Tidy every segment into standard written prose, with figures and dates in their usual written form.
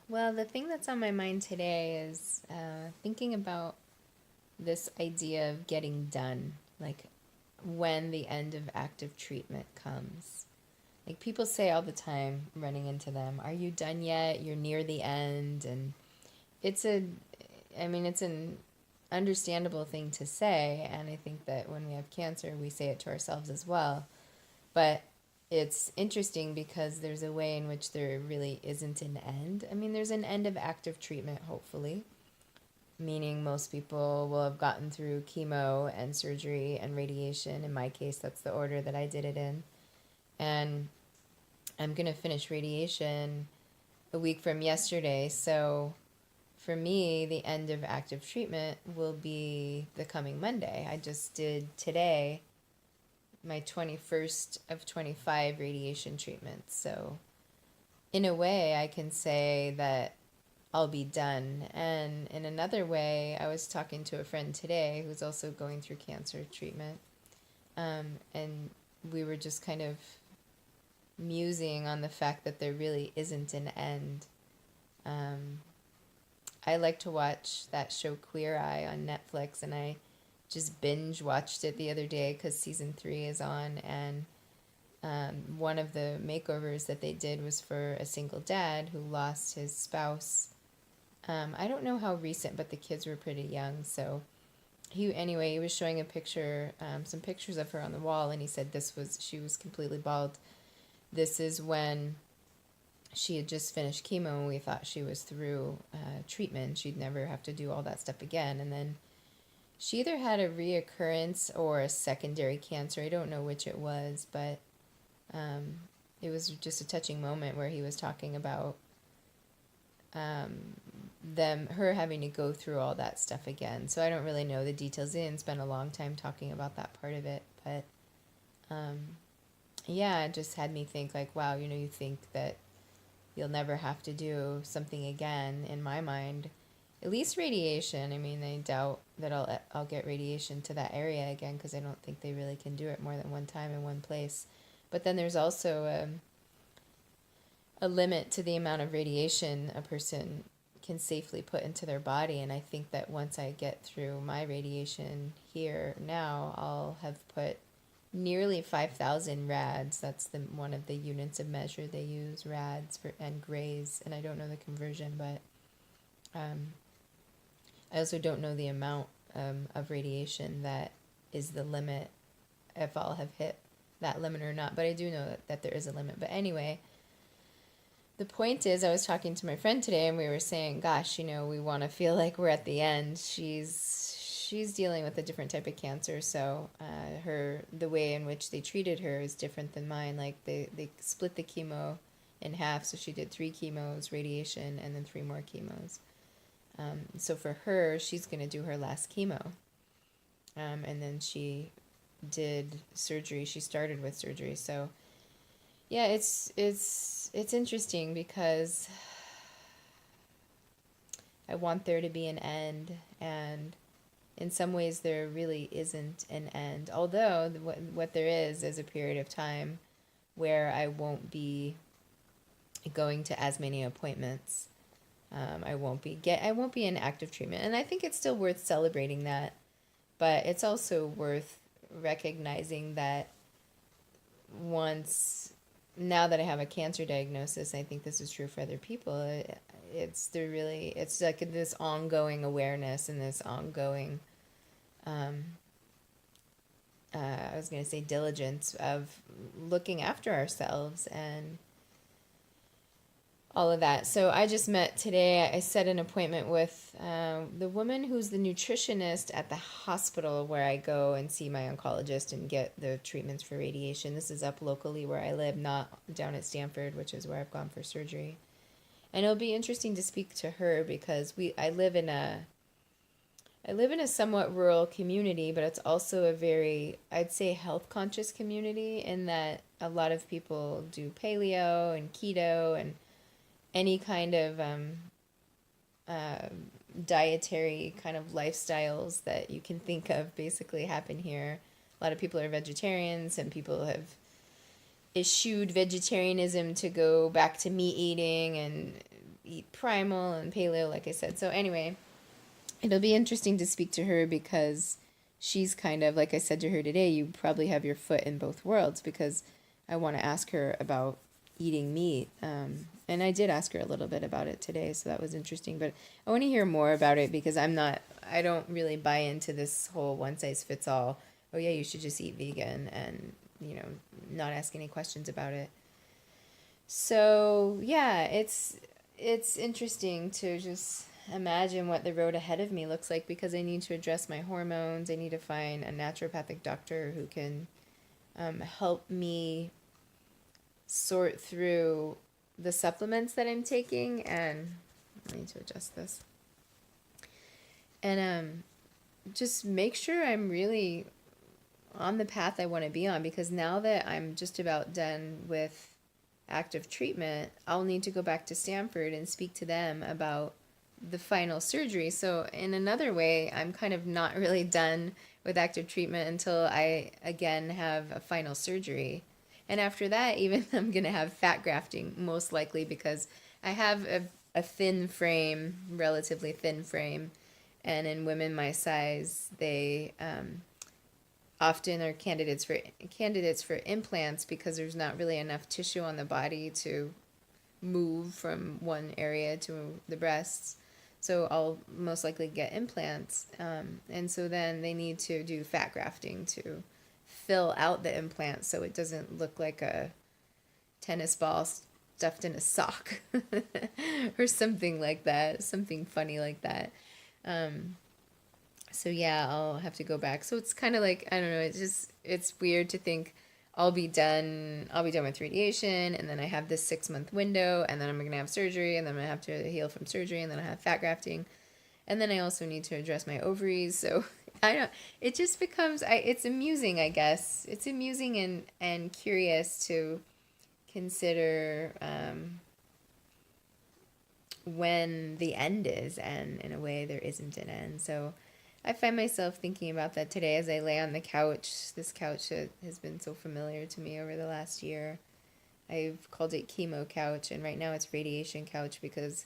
Well, the thing that's on my mind today is thinking about this idea of getting done, like when the end of active treatment comes. Like people say all the time, running into them, "Are you done yet? You're near the end." And it's a, I mean, it's an understandable thing to say. And I think that when we have cancer, we say it to ourselves as well. But it's interesting because there's a way in which there really isn't an end. I mean, there's an end of active treatment, hopefully, meaning most people will have gotten through chemo and surgery and radiation. In my case, that's the order that I did it in. And I'm going to finish radiation a week from yesterday. So for me, the end of active treatment will be the coming Monday. I just did today my 21st of 25 radiation treatments. So in a way, I can say that I'll be done. And in another way, I was talking to a friend today who's also going through cancer treatment. And we were just kind of musing on the fact that there really isn't an end. I like to watch that show Queer Eye on Netflix, and I just binge watched it the other day because season 3 is on. And one of the makeovers that they did was for a single dad who lost his spouse. I don't know how recent, but the kids were pretty young. So he was showing a picture, some pictures of her on the wall, and he said she was completely bald. This is when she had just finished chemo, and we thought she was through treatment. She'd never have to do all that stuff again. And then she either had a reoccurrence or a secondary cancer. I don't know which it was, but it was just a touching moment where he was talking about her having to go through all that stuff again. So I don't really know the details. They didn't spend a long time talking about that part of it, but yeah, it just had me think like, wow, you think that you'll never have to do something again. In my mind, at least radiation. I mean, I doubt that I'll get radiation to that area again because I don't think they really can do it more than one time in one place. But then there's also a limit to the amount of radiation a person can safely put into their body. And I think that once I get through my radiation here now, I'll have put nearly 5,000 rads. That's one of the units of measure they use, rads and grays. And I don't know the conversion, but I also don't know the amount of radiation that is the limit, if I'll have hit that limit or not. But I do know that there is a limit. But anyway, the point is, I was talking to my friend today, and we were saying, gosh, we want to feel like we're at the end. She's dealing with a different type of cancer, so the way in which they treated her is different than mine. Like they split the chemo in half, so she did 3 chemos, radiation, and then 3 more chemos. So for her, she's going to do her last chemo, and then she did surgery. She started with surgery, so yeah, it's interesting because I want there to be an end, and in some ways there really isn't an end. Although what there is a period of time where I won't be going to as many appointments. I won't be in active treatment, and I think it's still worth celebrating that. But it's also worth recognizing that now that I have a cancer diagnosis, I think this is true for other people. It's like this ongoing awareness and this ongoing, I was going to say diligence of looking after ourselves and all of that. So I just met today, I set an appointment with the woman who's the nutritionist at the hospital where I go and see my oncologist and get the treatments for radiation. This is up locally where I live, not down at Stanford, which is where I've gone for surgery. And it'll be interesting to speak to her because I live in a somewhat rural community, but it's also a very, I'd say, health conscious community in that a lot of people do paleo and keto and any kind of dietary kind of lifestyles that you can think of basically happen here. A lot of people are vegetarians, and people have eschewed vegetarianism to go back to meat eating, and eat primal and paleo, like I said. So anyway, it'll be interesting to speak to her because she's kind of, like I said to her today, you probably have your foot in both worlds, because I want to ask her about eating meat. And I did ask her a little bit about it today, so that was interesting. But I want to hear more about it because I don't really buy into this whole one size fits all. Oh yeah, you should just eat vegan and, not ask any questions about it. So yeah, it's interesting to just imagine what the road ahead of me looks like, because I need to address my hormones. I need to find a naturopathic doctor who can help me sort through the supplements that I'm taking. And I need to adjust this. And just make sure I'm really on the path I want to be on, because now that I'm just about done with active treatment, I'll need to go back to Stanford and speak to them about the final surgery. So in another way, I'm kind of not really done with active treatment until I again have a final surgery. And after that, even I'm going to have fat grafting, most likely, because I have a thin frame, relatively thin frame. And in women my size, they often are candidates for implants, because there's not really enough tissue on the body to move from one area to the breasts. So I'll most likely get implants. And so then they need to do fat grafting to fill out the implant so it doesn't look like a tennis ball stuffed in a sock or something like that, something funny like that. So yeah, I'll have to go back. So it's kind of like, I don't know, it's weird to think I'll be done with radiation, and then I have this 6-month window, and then I'm going to have surgery, and then I'm going to have to heal from surgery, and then I have fat grafting. And then I also need to address my ovaries. So it just becomes, it's amusing, I guess. It's amusing and curious to consider when the end is, and in a way there isn't an end. So I find myself thinking about that today as I lay on the couch. This couch that has been so familiar to me over the last year. I've called it chemo couch, and right now it's radiation couch, because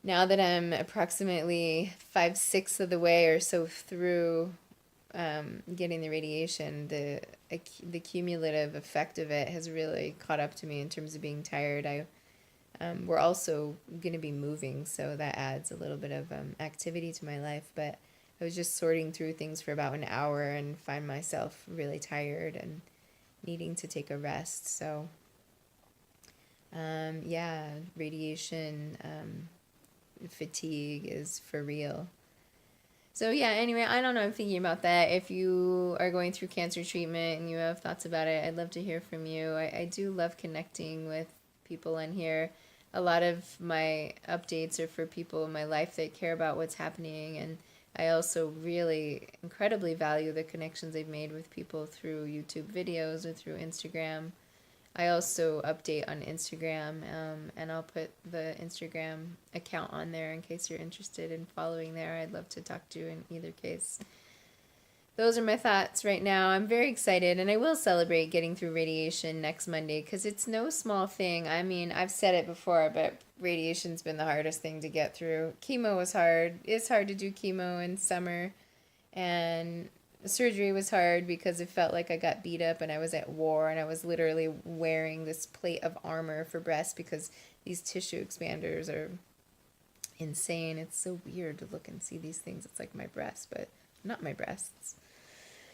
now that I'm approximately 5/6 of the way or so through getting the radiation, the cumulative effect of it has really caught up to me in terms of being tired. We're also going to be moving, so that adds a little bit of activity to my life. But I was just sorting through things for about an hour and find myself really tired and needing to take a rest. So, yeah, radiation fatigue is for real. So yeah, anyway, I don't know, I'm thinking about that. If you are going through cancer treatment and you have thoughts about it, I'd love to hear from you. I do love connecting with people on here. A lot of my updates are for people in my life that care about what's happening, and I also really incredibly value the connections I've made with people through YouTube videos or through Instagram. I also update on Instagram, and I'll put the Instagram account on there in case you're interested in following there. I'd love to talk to you in either case. Those are my thoughts right now. I'm very excited, and I will celebrate getting through radiation next Monday, because it's no small thing. I mean, I've said it before, but radiation's been the hardest thing to get through. Chemo was hard. It's hard to do chemo in summer, and surgery was hard because it felt like I got beat up and I was at war, and I was literally wearing this plate of armor for breasts because these tissue expanders are insane. It's so weird to look and see these things. It's like my breasts, but not my breasts.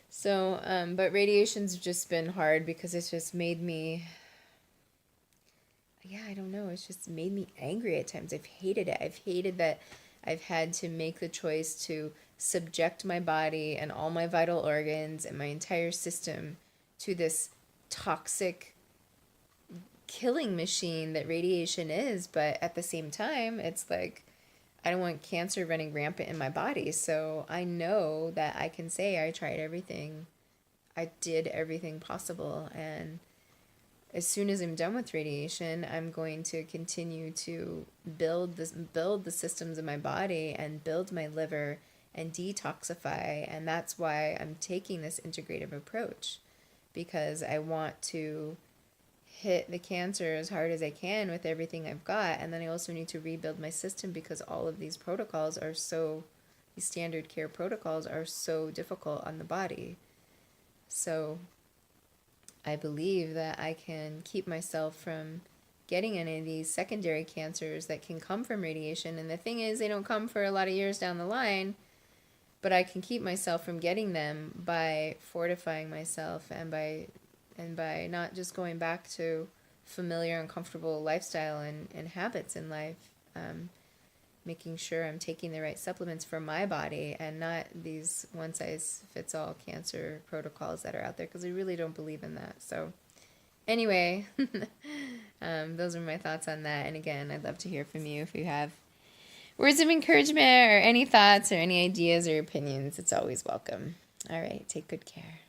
So, but radiation's just been hard because it's just made me, yeah, I don't know. It's just made me angry at times. I've hated it. I've hated that I've had to make the choice to subject my body and all my vital organs and my entire system to this toxic killing machine that radiation is. But at the same time, it's like, I don't want cancer running rampant in my body. So I know that I can say I tried everything. I did everything possible. And as soon as I'm done with radiation, I'm going to continue to build the systems in my body and build my liver and detoxify. And that's why I'm taking this integrative approach, because I want to hit the cancer as hard as I can with everything I've got. And then I also need to rebuild my system because all of these protocols are so, these standard care protocols are so difficult on the body. So I believe that I can keep myself from getting any of these secondary cancers that can come from radiation. And the thing is, they don't come for a lot of years down the line, but I can keep myself from getting them by fortifying myself and by not just going back to familiar and comfortable lifestyle and habits in life, making sure I'm taking the right supplements for my body and not these one-size-fits-all cancer protocols that are out there, because I really don't believe in that. So anyway, those are my thoughts on that. And again, I'd love to hear from you if you have words of encouragement or any thoughts or any ideas or opinions. It's always welcome. All right, take good care.